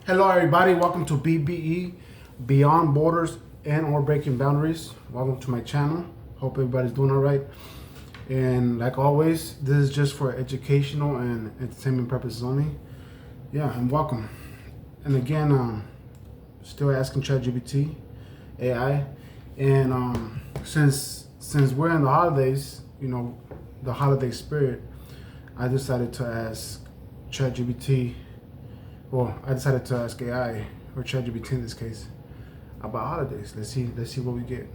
Hello, everybody. Welcome to BBE, Beyond Borders and or Breaking Boundaries. Welcome to my channel. Hope everybody's doing all right. And like always, this is just for educational and entertainment purposes only. Yeah, and welcome. And again, still asking ChatGPT, AI, and since we're in the holidays, the holiday spirit, I decided to ask ChatGPT. Well, I decided to ask AI or ChatGPT in this case about holidays. Let's see what we get.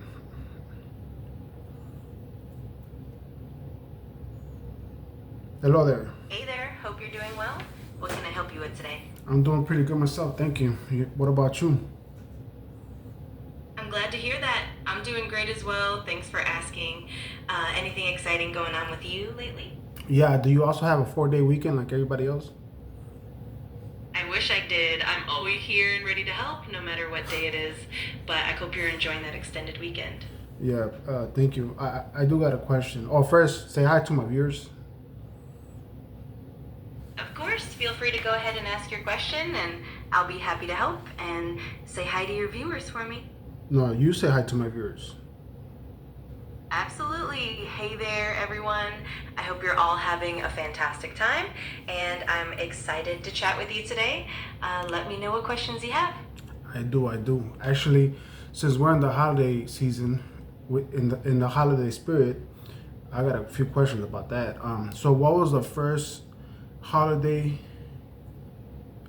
Hello there. Hey there, hope you're doing well. What can I help you with today? I'm doing pretty good myself, thank you. What about you? I'm glad to hear that. I'm doing great as well. Thanks for asking. Anything exciting going on with you lately? Yeah, do you also have a 4-day weekend like everybody else? I wish I did. I'm always here and ready to help, no matter what day it is. But I hope you're enjoying that extended weekend. Yeah, thank you. I do got a question. Oh, first, say hi to my viewers. Of course, feel free to go ahead and ask your question, and I'll be happy to help. And say hi to your viewers for me. No, you say hi to my viewers. Absolutely. Hey there, everyone. I hope you're all having a fantastic time, and I'm excited to chat with you today. Let me know what questions you have. I do. Actually, since we're in the holiday season, in the holiday spirit, I got a few questions about that. So what was the first holiday,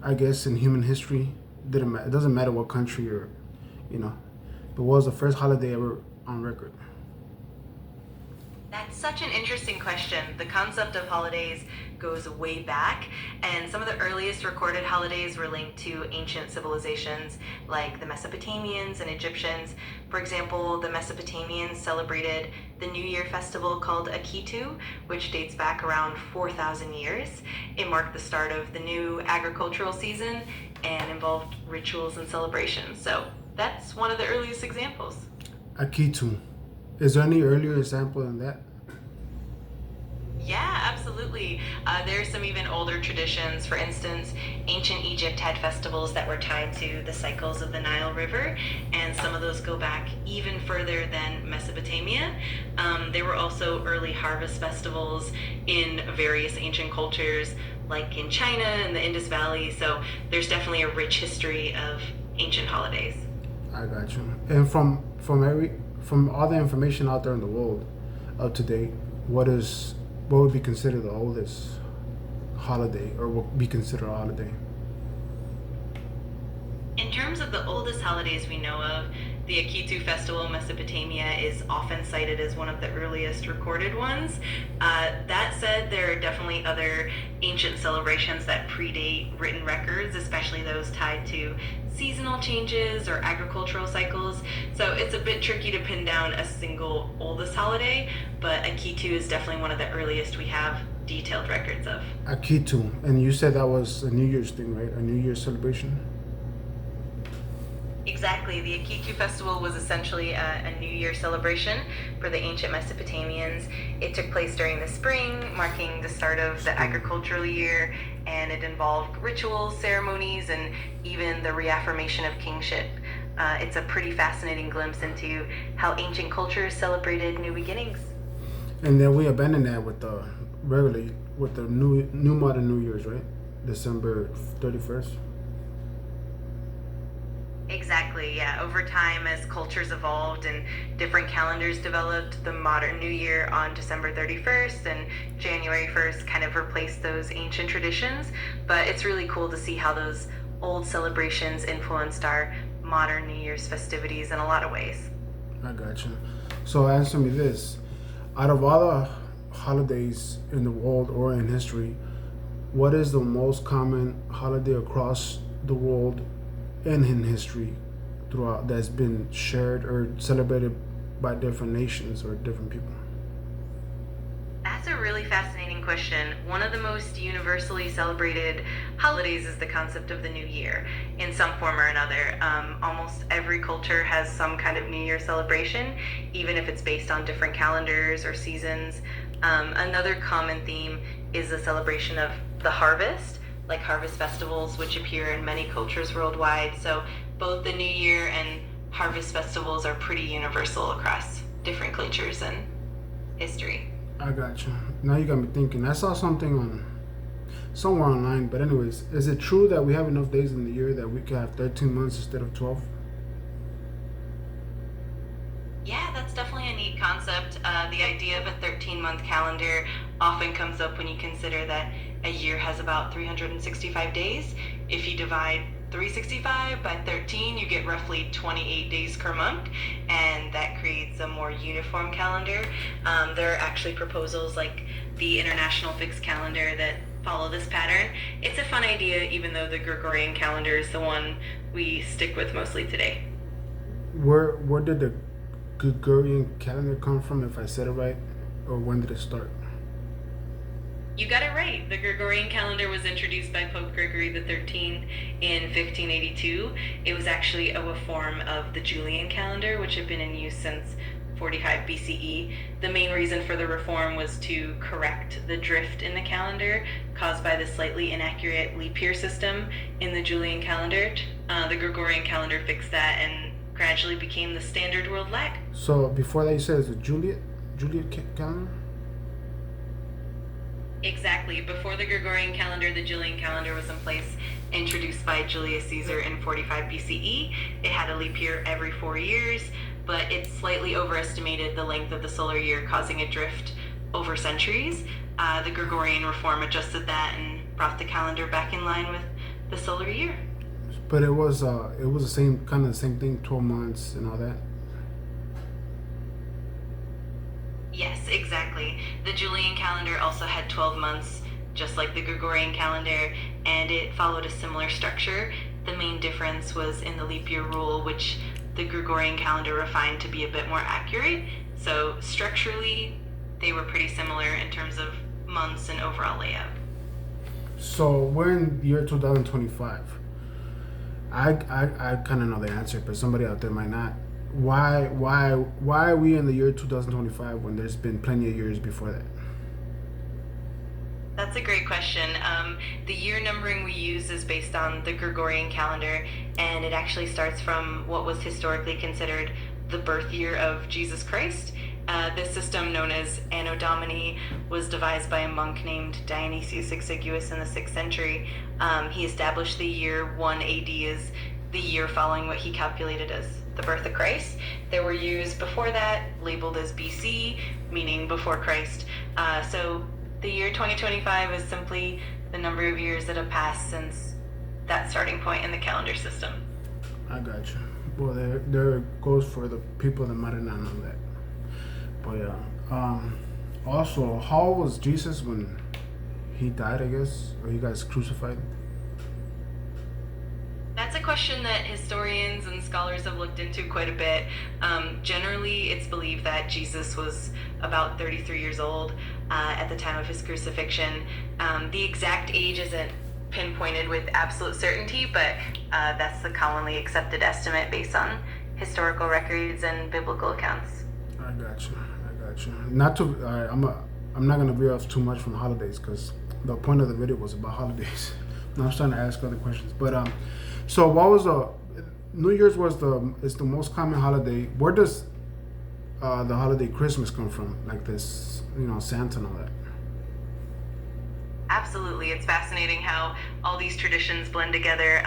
I guess, in human history? It doesn't matter what country or, but what was the first holiday ever on record? That's such an interesting question. The concept of holidays goes way back, and some of the earliest recorded holidays were linked to ancient civilizations like the Mesopotamians and Egyptians. For example, the Mesopotamians celebrated the New Year festival called Akitu, which dates back around 4,000 years. It marked the start of the new agricultural season and involved rituals and celebrations. So that's one of the earliest examples. Akitu. Is there any earlier example than that? Yeah, absolutely. There's some even older traditions. For instance, ancient Egypt had festivals that were tied to the cycles of the Nile River, and some of those go back even further than Mesopotamia. There were also early harvest festivals in various ancient cultures, like in China and the Indus Valley. So there's definitely a rich history of ancient holidays. I got you. And from all the information out there in the world up to date, what would be considered the oldest holiday, or what would be considered a holiday? In terms of the oldest holidays we know of, the Akitu festival in Mesopotamia is often cited as one of the earliest recorded ones. That said, there are definitely other ancient celebrations that predate written records, especially those tied to seasonal changes or agricultural cycles. So it's a bit tricky to pin down a single oldest holiday, but Akitu is definitely one of the earliest we have detailed records of. Akitu, and you said that was a New Year's thing, right? A New Year's celebration? Exactly. The Akitu festival was essentially a New Year celebration for the ancient Mesopotamians. It took place during the spring, marking the start of the agricultural year, and it involved rituals, ceremonies, and even the reaffirmation of kingship. It's a pretty fascinating glimpse into how ancient cultures celebrated new beginnings. And then we abandoned that with the new modern New Year's, right? December 31st. Exactly, yeah. Over time, as cultures evolved and different calendars developed, the modern New Year on December 31st and January 1st kind of replaced those ancient traditions. But it's really cool to see how those old celebrations influenced our modern New Year's festivities in a lot of ways. I got you. So answer me this. Out of all the holidays in the world or in history, what is the most common holiday across the world and in history throughout that's been shared or celebrated by different nations or different people? That's a really fascinating question. One of the most universally celebrated holidays is the concept of the New Year in some form or another. Almost every culture has some kind of New Year celebration, even if it's based on different calendars or seasons. Another common theme is the celebration of the harvest, like harvest festivals, which appear in many cultures worldwide. So both the New Year and harvest festivals are pretty universal across different cultures and history. I got you. Now you got me thinking. I saw something on somewhere online, but anyways, is it true that we have enough days in the year that we could have 13 months instead of 12? Yeah, that's definitely a neat concept. The idea of a 13-month calendar often comes up when you consider that a year has about 365 days. If you divide 365 by 13, you get roughly 28 days per month, and that creates a more uniform calendar. There are actually proposals like the International Fixed Calendar that follow this pattern. It's a fun idea, even though the Gregorian calendar is the one we stick with mostly today. Where did the Gregorian calendar come from, if I said it right, or when did it start? You got it right. The Gregorian calendar was introduced by Pope Gregory XIII in 1582. It was actually a form of the Julian calendar, which had been in use since 45 BCE. The main reason for the reform was to correct the drift in the calendar caused by the slightly inaccurate leap year system in the Julian calendar. The Gregorian calendar fixed that and gradually became the standard world lag. So before that, you said it's a Juliet calendar. Exactly. Before the Gregorian calendar, the Julian calendar was in place, introduced by Julius Caesar in 45 BCE. It had a leap year every 4 years, but it slightly overestimated the length of the solar year, causing a drift over centuries. The Gregorian reform adjusted that and brought the calendar back in line with the solar year. But it was the same kind of the same thing, 12 months and all that. Yes, exactly. The Julian calendar also had 12 months, just like the Gregorian calendar, and it followed a similar structure. The main difference was in the leap year rule, which the Gregorian calendar refined to be a bit more accurate. So structurally, they were pretty similar in terms of months and overall layout. So we're in the year 2025. I kind of know the answer, but somebody out there might not. Why are we in the year 2025 when there's been plenty of years before that? That's a great question. The year numbering we use is based on the Gregorian calendar, and it actually starts from what was historically considered the birth year of Jesus Christ. This system, known as Anno Domini, was devised by a monk named Dionysius Exiguus in the 6th century. He established the year 1 AD as the year following what he calculated as the birth of Christ. There were years before that labeled as BC, meaning before Christ. So the year 2025 is simply the number of years that have passed since that starting point in the calendar system. I got you. Well, there goes for the people that might not know that. But yeah. Also, how old was Jesus when he died, I guess, or he got crucified? That's a question that historians and scholars have looked into quite a bit. Generally, it's believed that Jesus was about 33 years old at the time of his crucifixion. The exact age isn't pinpointed with absolute certainty, but that's the commonly accepted estimate based on historical records and biblical accounts. I got you. Not to. I'm not gonna veer off too much from holidays because the point of the video was about holidays. Now I'm starting to ask other questions, but so what was New Year's is the most common holiday. Where does the holiday Christmas come from? Like this, Santa and all that. Absolutely. It's fascinating how all these traditions blend together.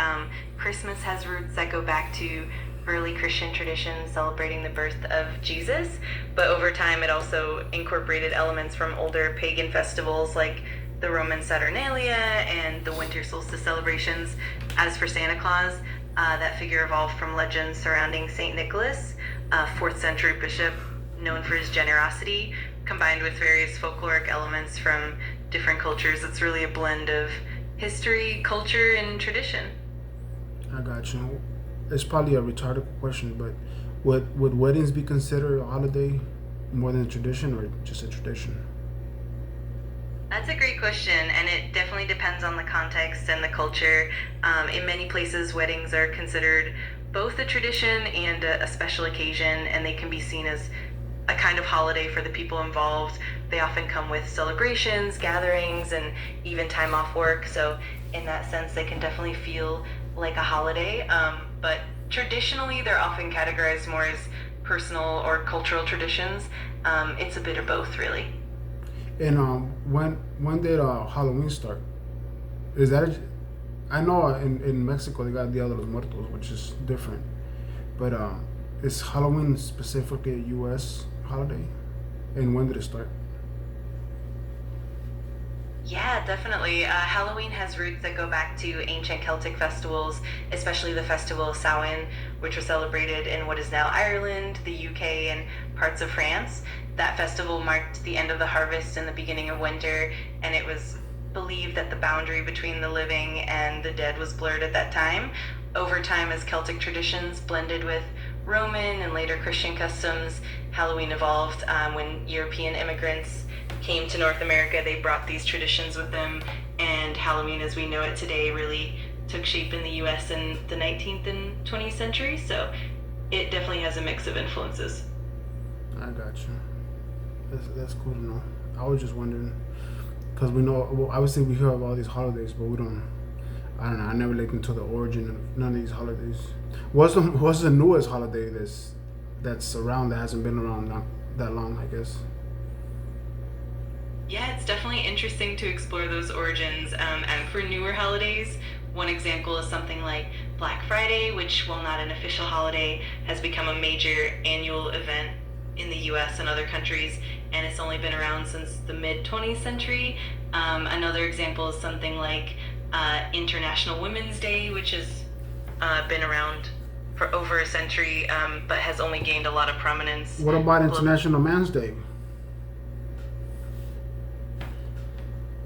Christmas has roots that go back to early Christian traditions celebrating the birth of Jesus, but over time it also incorporated elements from older pagan festivals like the Roman Saturnalia and the winter solstice celebrations. As for Santa Claus, that figure evolved from legends surrounding St. Nicholas, a 4th century bishop known for his generosity, combined with various folkloric elements from different cultures. It's really a blend of history, culture, and tradition. I got you. It's probably a retarded question, but would weddings be considered a holiday more than a tradition, or just a tradition? That's a great question, and it definitely depends on the context and the culture. In many places, weddings are considered both a tradition and a special occasion, and they can be seen as a kind of holiday for the people involved. They often come with celebrations, gatherings, and even time off work. So in that sense, they can definitely feel like a holiday. But traditionally, they're often categorized more as personal or cultural traditions. It's a bit of both, really. And when did Halloween start? Is that I know in Mexico they got Dia de los Muertos, which is different. But is Halloween specifically a U.S. holiday? And when did it start? Yeah, definitely. Halloween has roots that go back to ancient Celtic festivals, especially the festival of Samhain, which was celebrated in what is now Ireland, the UK, and parts of France. That festival marked the end of the harvest and the beginning of winter, and it was believed that the boundary between the living and the dead was blurred at that time. Over time, as Celtic traditions blended with Roman and later Christian customs, Halloween evolved. When European immigrants came to North America, they brought these traditions with them, and Halloween as we know it today really took shape in the US in the 19th and 20th century, so it definitely has a mix of influences. I got you. That's cool to know. I was just wondering because we know, well, obviously we hear of all these holidays, but we don't. I don't know. I never looked into the origin of none of these holidays. What's the newest holiday that's around that hasn't been around that long? I guess. Yeah, it's definitely interesting to explore those origins. And for newer holidays, one example is something like Black Friday, which, while not an official holiday, has become a major annual event in the US and other countries, and it's only been around since the mid 20th century. Another example is something like International Women's Day, which has been around for over a century, but has only gained a lot of prominence. What about International Men's Day?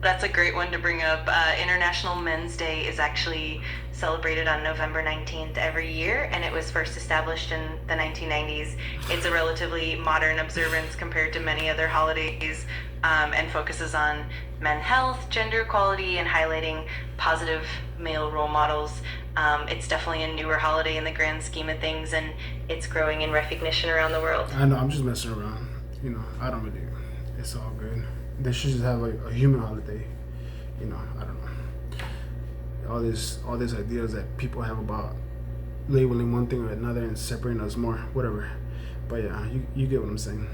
That's a great one to bring up. International Men's Day is actually celebrated on November 19th every year, and it was first established in the 1990s. It's a relatively modern observance compared to many other holidays, and focuses on men's health, gender equality, and highlighting positive male role models. It's definitely a newer holiday in the grand scheme of things, and it's growing in recognition around the world. I know. I'm just messing around. I don't really. It's all good. They should just have a human holiday. I don't know. All these ideas that people have about labeling one thing or another and separating us more, whatever. But yeah, you get what I'm saying.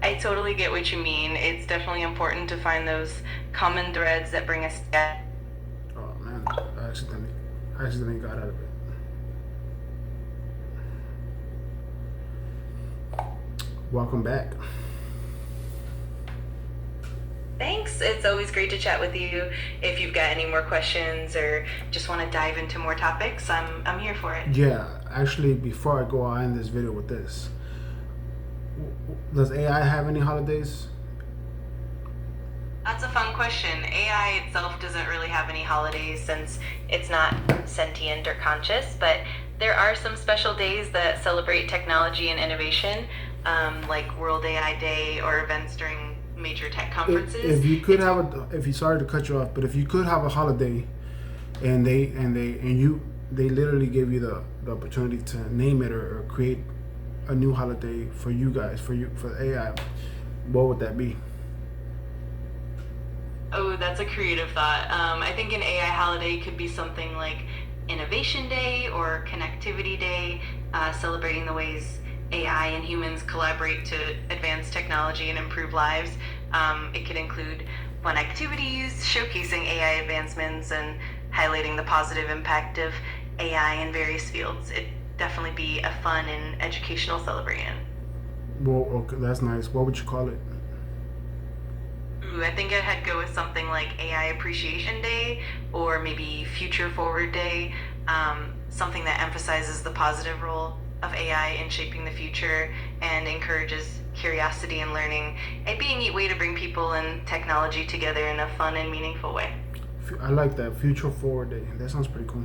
I totally get what you mean. It's definitely important to find those common threads that bring us together. Oh man, I accidentally got out of it. Welcome back. Thanks. It's always great to chat with you. If you've got any more questions or just want to dive into more topics, I'm here for it. Yeah, actually, before I go, I'll end this video with this. Does AI have any holidays? That's a fun question. AI itself doesn't really have any holidays since it's not sentient or conscious, but there are some special days that celebrate technology and innovation, like World AI Day or events during major tech conferences. If you could sorry to cut you off, but if you could have a holiday, and they literally give you the opportunity to name it or create a new holiday for you guys, for AI, what would that be? Oh, that's a creative thought. I think an AI holiday could be something like Innovation Day or Connectivity Day, celebrating the ways AI and humans collaborate to advance technology and improve lives. It could include fun activities, showcasing AI advancements and highlighting the positive impact of AI in various fields. It'd definitely be a fun and educational celebration. Well, okay, that's nice. What would you call it? Ooh, I think I'd go with something like AI Appreciation Day or maybe Future Forward Day, something that emphasizes the positive role of AI in shaping the future and encourages curiosity and learning. It'd be a neat way to bring people and technology together in a fun and meaningful way. I like that, Future Forward Day. That sounds pretty cool.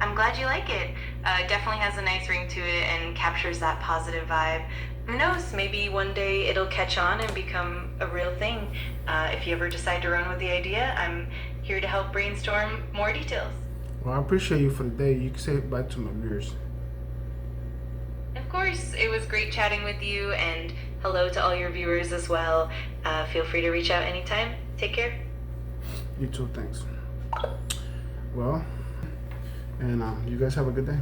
I'm glad you like it. It definitely has a nice ring to it and captures that positive vibe. Who knows, maybe one day it'll catch on and become a real thing. If you ever decide to run with the idea, I'm here to help brainstorm more details. Well, I appreciate you for the day. You can say it back to my viewers. course, it was great chatting with you, and hello to all your viewers as well. Feel free to reach out anytime. Take care. You too, thanks. Well, and you guys have a good day.